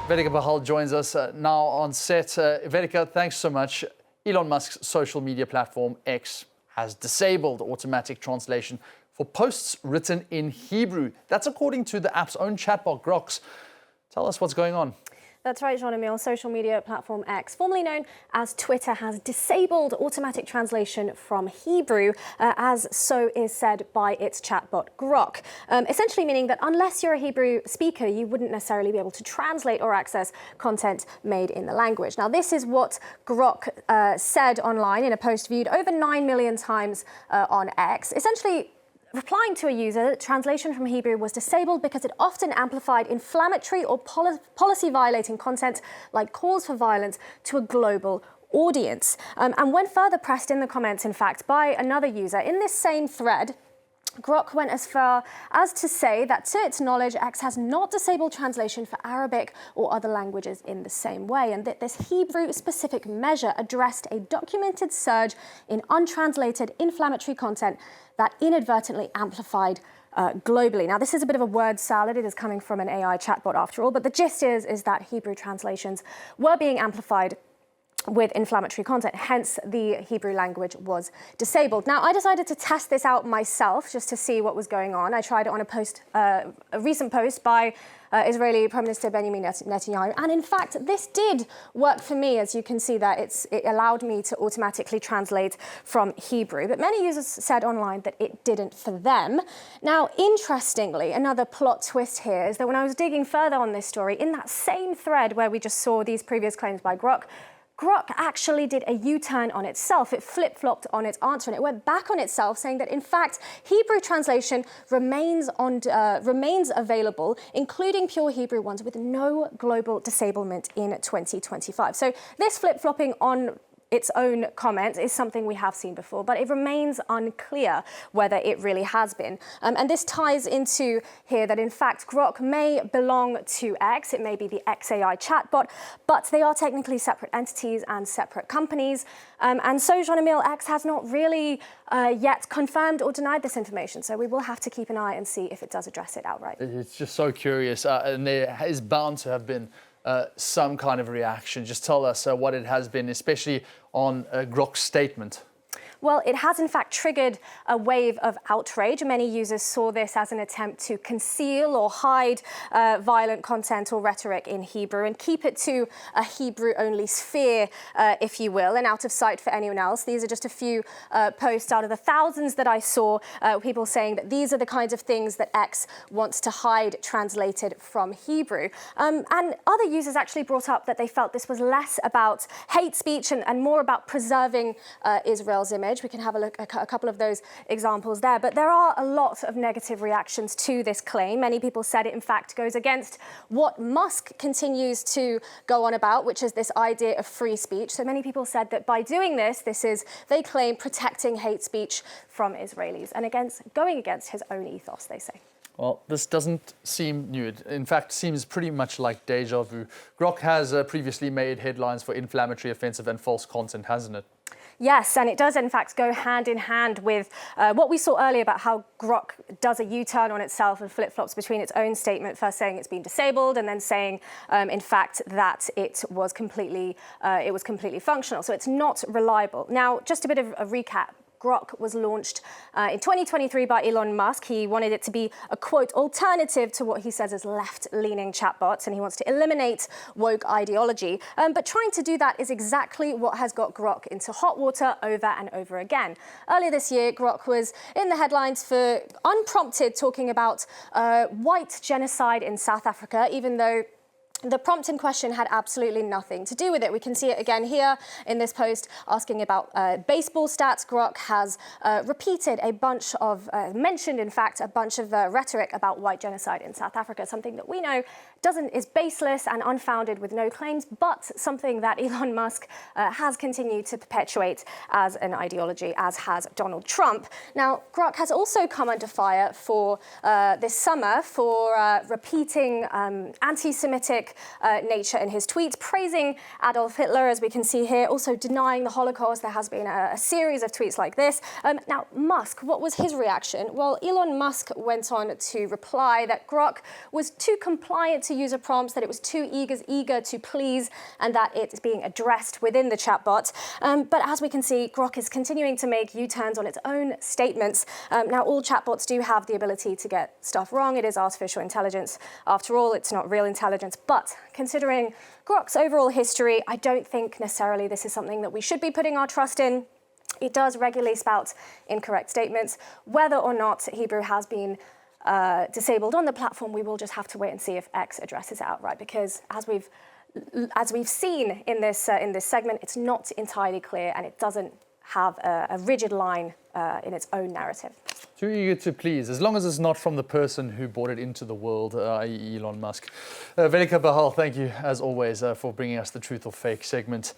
Vedika Bahl joins us now on set. Vedika, thanks so much. Elon Musk's social media platform X has disabled automatic translation for posts written in Hebrew. That's according to the app's own chatbot, Grok. Tell us what's going on. That's right, Jean-Emile. Social media platform X, formerly known as Twitter, has disabled automatic translation from Hebrew, as so is said by its chatbot Grok. Essentially meaning that unless you're a Hebrew speaker, you wouldn't necessarily be able to translate or access content made in the language. Now, this is what Grok said online in a post viewed over 9 million times on X. Essentially, replying to a user, translation from Hebrew was disabled because it often amplified inflammatory or policy-violating content like calls for violence to a global audience. And when further pressed in the comments, in fact, by another user in this same thread, Grok went as far as to say that, to its knowledge, X has not disabled translation for Arabic or other languages in the same way, and that this Hebrew-specific measure addressed a documented surge in untranslated inflammatory content that inadvertently amplified globally. Now, this is a bit of a word salad. It is coming from an AI chatbot after all, but the gist is that Hebrew translations were being amplified with inflammatory content, hence the Hebrew language was disabled. Now, I decided to test this out myself just to see what was going on. I tried it on a recent post by Israeli Prime Minister Benjamin Netanyahu, and in fact, this did work for me. As you can see that it allowed me to automatically translate from Hebrew, but many users said online that it didn't for them. Now, interestingly, another plot twist here is that when I was digging further on this story, in that same thread where we just saw these previous claims by Grok actually did a U-turn on itself. It flip-flopped on its answer and it went back on itself, saying that in fact Hebrew translation remains available, including pure Hebrew ones, with no global disablement in 2025. So this flip-flopping on its own comment is something we have seen before, but it remains unclear whether it really has been. And this ties into here that in fact Grok may belong to X, it may be the XAI chatbot, but they are technically separate entities and separate companies. And so Jean-Emile, X has not really yet confirmed or denied this information, so we will have to keep an eye and see if it does address it outright. It's just so curious, and there is bound to have been some kind of reaction. Just tell us what it has been, especially on Grok's statement. Well, it has in fact triggered a wave of outrage. Many users saw this as an attempt to conceal or hide violent content or rhetoric in Hebrew and keep it to a Hebrew-only sphere, if you will, and out of sight for anyone else. These are just a few posts out of the thousands that I saw, people saying that these are the kinds of things that X wants to hide translated from Hebrew. And other users actually brought up that they felt this was less about hate speech and more about preserving Israel's image. We can have a look at a couple of those examples there. But there are a lot of negative reactions to this claim. Many people said it, in fact, goes against what Musk continues to go on about, which is this idea of free speech. So many people said that by doing this, they claim, protecting hate speech from Israelis and going against his own ethos, they say. Well, this doesn't seem new. It, in fact, seems pretty much like deja vu. Grok has previously made headlines for inflammatory, offensive and false content, hasn't it? Yes, and it does in fact go hand in hand with what we saw earlier about how Grok does a U-turn on itself and flip-flops between its own statement, first saying it's been disabled and then saying, in fact, that it was completely functional. So it's not reliable. Now, just a bit of a recap. Grok was launched in 2023 by Elon Musk. He wanted it to be a, quote, alternative to what he says is left-leaning chatbots, and he wants to eliminate woke ideology. But trying to do that is exactly what has got Grok into hot water over and over again. Earlier this year, Grok was in the headlines for unprompted talking about white genocide in South Africa, even though the prompt in question had absolutely nothing to do with it. We can see it again here in this post asking about baseball stats. Grok has repeated a bunch of, mentioned in fact, a bunch of rhetoric about white genocide in South Africa, something that we know is baseless and unfounded with no claims, but something that Elon Musk has continued to perpetuate as an ideology, as has Donald Trump. Now, Grok has also come under fire for this summer for repeating anti-Semitic nature in his tweets, praising Adolf Hitler, as we can see here, also denying the Holocaust. There has been a series of tweets like this. Now, Musk, what was his reaction? Well, Elon Musk went on to reply that Grok was too compliant to user prompts, that it was too eager to please, and that it's being addressed within the chatbot. But as we can see, Grok is continuing to make U-turns on its own statements. Now, all chatbots do have the ability to get stuff wrong. It is artificial intelligence. After all, it's not real intelligence. But considering Grok's overall history, I don't think necessarily this is something that we should be putting our trust in. It does regularly spout incorrect statements. Whether or not Hebrew has been disabled on the platform, we will just have to wait and see if X addresses it outright, because as we've seen in this segment, it's not entirely clear, and it doesn't have a rigid line in its own narrative. Too eager to please, as long as it's not from the person who brought it into the world, i.e. Elon Musk. Vedika Bahl, thank you, as always, for bringing us the Truth or Fake segment.